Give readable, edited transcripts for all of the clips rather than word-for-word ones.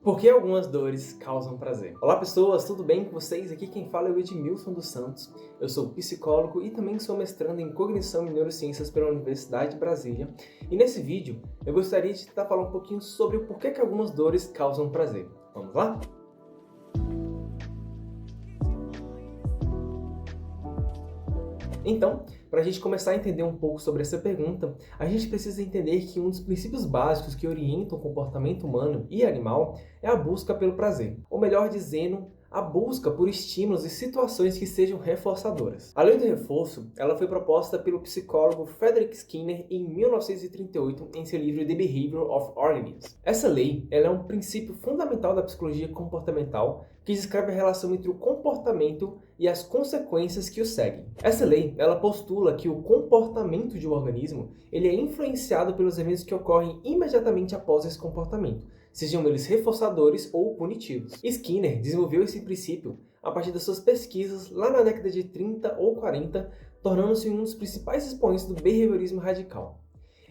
Por que algumas dores causam prazer? Olá pessoas, tudo bem com vocês? Aqui quem fala é o Edmilson dos Santos. Eu sou psicólogo e também sou mestrando em Cognição e Neurociências pela Universidade de Brasília. E nesse vídeo eu gostaria de tentar falar um pouquinho sobre o porquê que algumas dores causam prazer. Vamos lá? Então, para a gente começar a entender um pouco sobre essa pergunta, a gente precisa entender que um dos princípios básicos que orientam o comportamento humano e animal é a busca pelo prazer. Ou melhor dizendo, a busca por estímulos e situações que sejam reforçadoras. A lei do reforço, ela foi proposta pelo psicólogo Frederick Skinner em 1938 em seu livro The Behavior of Organisms. Essa lei, ela é um princípio fundamental da psicologia comportamental que descreve a relação entre o comportamento e as consequências que o seguem. Essa lei, ela postula que o comportamento de um organismo, ele é influenciado pelos eventos que ocorrem imediatamente após esse comportamento, sejam eles reforçadores ou punitivos. Skinner desenvolveu esse princípio a partir das suas pesquisas lá na década de 30 ou 40, tornando-se um dos principais expoentes do behaviorismo radical.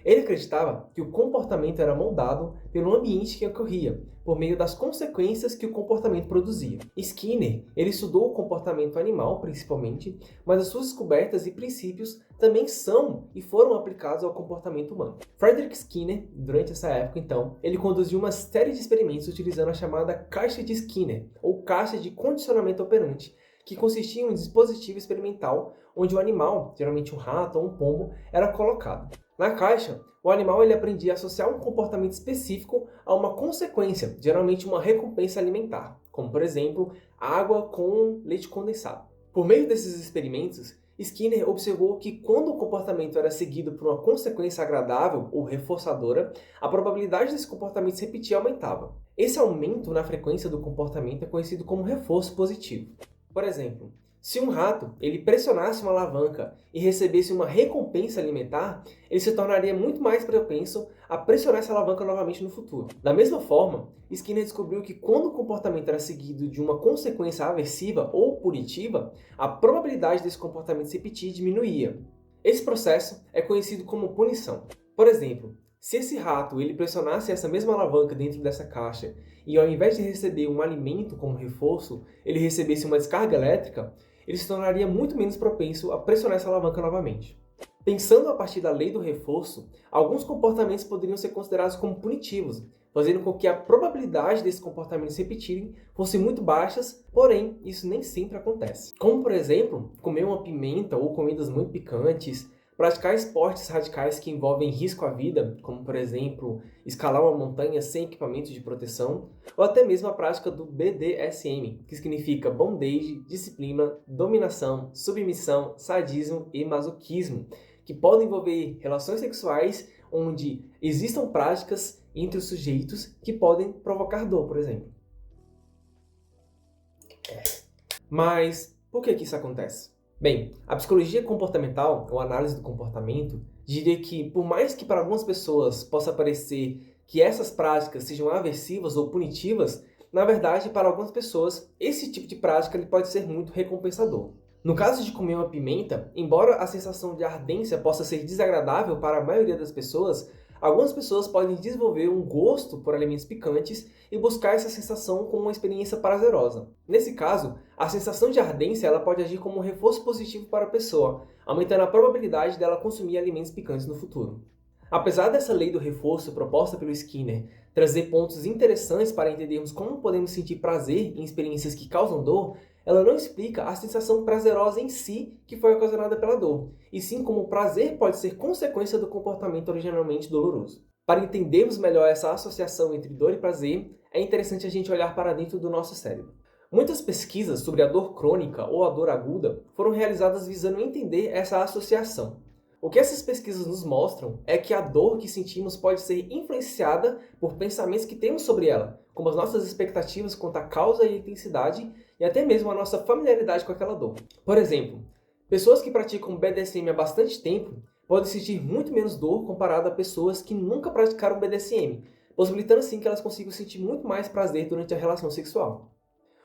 Ele acreditava que o comportamento era moldado pelo ambiente que ocorria, por meio das consequências que o comportamento produzia. Skinner, ele estudou o comportamento animal, principalmente, mas as suas descobertas e princípios também são e foram aplicados ao comportamento humano. Frederick Skinner, durante essa época, então, ele conduziu uma série de experimentos utilizando a chamada caixa de Skinner, ou caixa de condicionamento operante, que consistia em um dispositivo experimental onde o animal, geralmente um rato ou um pombo, era colocado. Na caixa, o animal ele aprendia a associar um comportamento específico a uma consequência, geralmente uma recompensa alimentar, como por exemplo, água com leite condensado. Por meio desses experimentos, Skinner observou que quando o comportamento era seguido por uma consequência agradável ou reforçadora, a probabilidade desse comportamento se repetir aumentava. Esse aumento na frequência do comportamento é conhecido como reforço positivo. Por exemplo, se um rato ele pressionasse uma alavanca e recebesse uma recompensa alimentar, ele se tornaria muito mais propenso a pressionar essa alavanca novamente no futuro. Da mesma forma, Skinner descobriu que quando o comportamento era seguido de uma consequência aversiva ou punitiva, a probabilidade desse comportamento se repetir diminuía. Esse processo é conhecido como punição. Por exemplo, se esse rato ele pressionasse essa mesma alavanca dentro dessa caixa e ao invés de receber um alimento como reforço, ele recebesse uma descarga elétrica, ele se tornaria muito menos propenso a pressionar essa alavanca novamente. Pensando a partir da lei do reforço, alguns comportamentos poderiam ser considerados como punitivos, fazendo com que a probabilidade desses comportamentos se repetirem fosse muito baixas, porém, isso nem sempre acontece. Como, por exemplo, comer uma pimenta ou comidas muito picantes, praticar esportes radicais que envolvem risco à vida, como por exemplo, escalar uma montanha sem equipamentos de proteção, ou até mesmo a prática do BDSM, que significa bondage, disciplina, dominação, submissão, sadismo e masoquismo, que podem envolver relações sexuais onde existam práticas entre os sujeitos que podem provocar dor, por exemplo. Mas por que isso acontece? Bem, a psicologia comportamental, ou análise do comportamento, diria que, por mais que para algumas pessoas possa parecer que essas práticas sejam aversivas ou punitivas, na verdade, para algumas pessoas, esse tipo de prática ele pode ser muito recompensador. No caso de comer uma pimenta, embora a sensação de ardência possa ser desagradável para a maioria das pessoas, algumas pessoas podem desenvolver um gosto por alimentos picantes e buscar essa sensação como uma experiência prazerosa. Nesse caso, a sensação de ardência ela pode agir como um reforço positivo para a pessoa, aumentando a probabilidade dela consumir alimentos picantes no futuro. Apesar dessa lei do reforço proposta pelo Skinner trazer pontos interessantes para entendermos como podemos sentir prazer em experiências que causam dor, ela não explica a sensação prazerosa em si que foi ocasionada pela dor, e sim como o prazer pode ser consequência do comportamento originalmente doloroso. Para entendermos melhor essa associação entre dor e prazer, é interessante a gente olhar para dentro do nosso cérebro. Muitas pesquisas sobre a dor crônica ou a dor aguda foram realizadas visando entender essa associação. O que essas pesquisas nos mostram é que a dor que sentimos pode ser influenciada por pensamentos que temos sobre ela, como as nossas expectativas quanto à causa e intensidade e até mesmo a nossa familiaridade com aquela dor. Por exemplo, pessoas que praticam BDSM há bastante tempo podem sentir muito menos dor comparado a pessoas que nunca praticaram BDSM, possibilitando assim que elas consigam sentir muito mais prazer durante a relação sexual.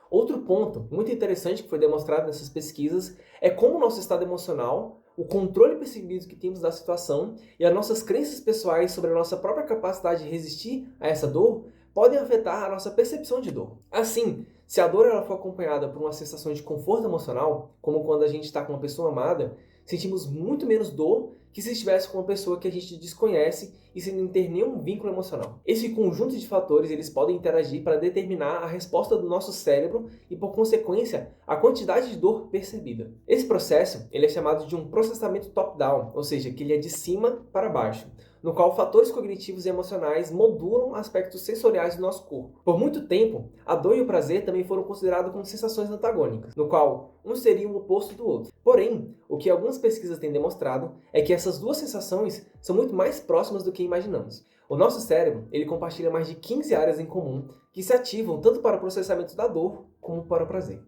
Outro ponto muito interessante que foi demonstrado nessas pesquisas é como o nosso estado emocional, o controle percebido que temos da situação e as nossas crenças pessoais sobre a nossa própria capacidade de resistir a essa dor podem afetar a nossa percepção de dor. Assim, se a dor ela for acompanhada por uma sensação de conforto emocional, como quando a gente está com uma pessoa amada, sentimos muito menos dor que se estivesse com uma pessoa que a gente desconhece e sem ter nenhum vínculo emocional. Esse conjunto de fatores eles podem interagir para determinar a resposta do nosso cérebro e, por consequência, a quantidade de dor percebida. Esse processo ele é chamado de um processamento top-down, ou seja, que ele é de cima para baixo, no qual fatores cognitivos e emocionais modulam aspectos sensoriais do nosso corpo. Por muito tempo, a dor e o prazer também foram considerados como sensações antagônicas, no qual um seria o oposto do outro. Porém, o que algumas pesquisas têm demonstrado é que essas duas sensações são muito mais próximas do que imaginamos. O nosso cérebro ele compartilha mais de 15 áreas em comum que se ativam tanto para o processamento da dor como para o prazer.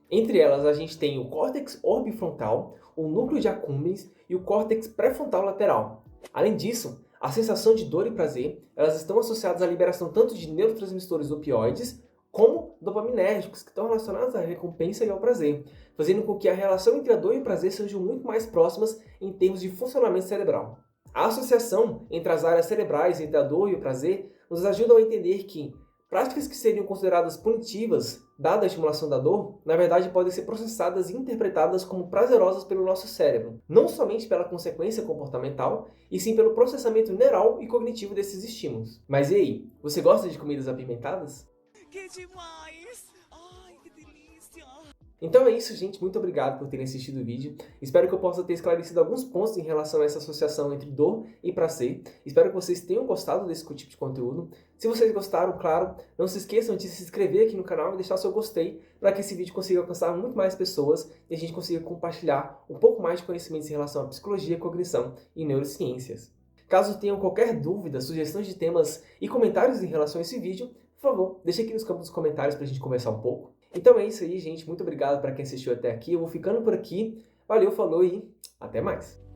Entre elas, a gente tem o córtex orbifrontal, o núcleo de accumbens e o córtex pré-frontal lateral. Além disso, a sensação de dor e prazer elas estão associadas à liberação tanto de neurotransmissores opioides como dopaminérgicos, que estão relacionados à recompensa e ao prazer, fazendo com que a relação entre a dor e o prazer sejam muito mais próximas em termos de funcionamento cerebral. A associação entre as áreas cerebrais entre a dor e o prazer nos ajuda a entender que práticas que seriam consideradas punitivas, dada a estimulação da dor, na verdade podem ser processadas e interpretadas como prazerosas pelo nosso cérebro, não somente pela consequência comportamental, e sim pelo processamento neural e cognitivo desses estímulos. Mas e aí, você gosta de comidas apimentadas? Que demais! Ai, que delícia! Então é isso, gente. Muito obrigado por terem assistido o vídeo. Espero que eu possa ter esclarecido alguns pontos em relação a essa associação entre dor e prazer. Espero que vocês tenham gostado desse tipo de conteúdo. Se vocês gostaram, claro, não se esqueçam de se inscrever aqui no canal e deixar seu gostei para que esse vídeo consiga alcançar muito mais pessoas e a gente consiga compartilhar um pouco mais de conhecimentos em relação à psicologia, cognição e neurociências. Caso tenham qualquer dúvida, sugestões de temas e comentários em relação a esse vídeo, por favor, deixe aqui nos campos dos comentários para a gente conversar um pouco. Então é isso aí, gente. Muito obrigado para quem assistiu até aqui. Eu vou ficando por aqui. Valeu, falou e até mais!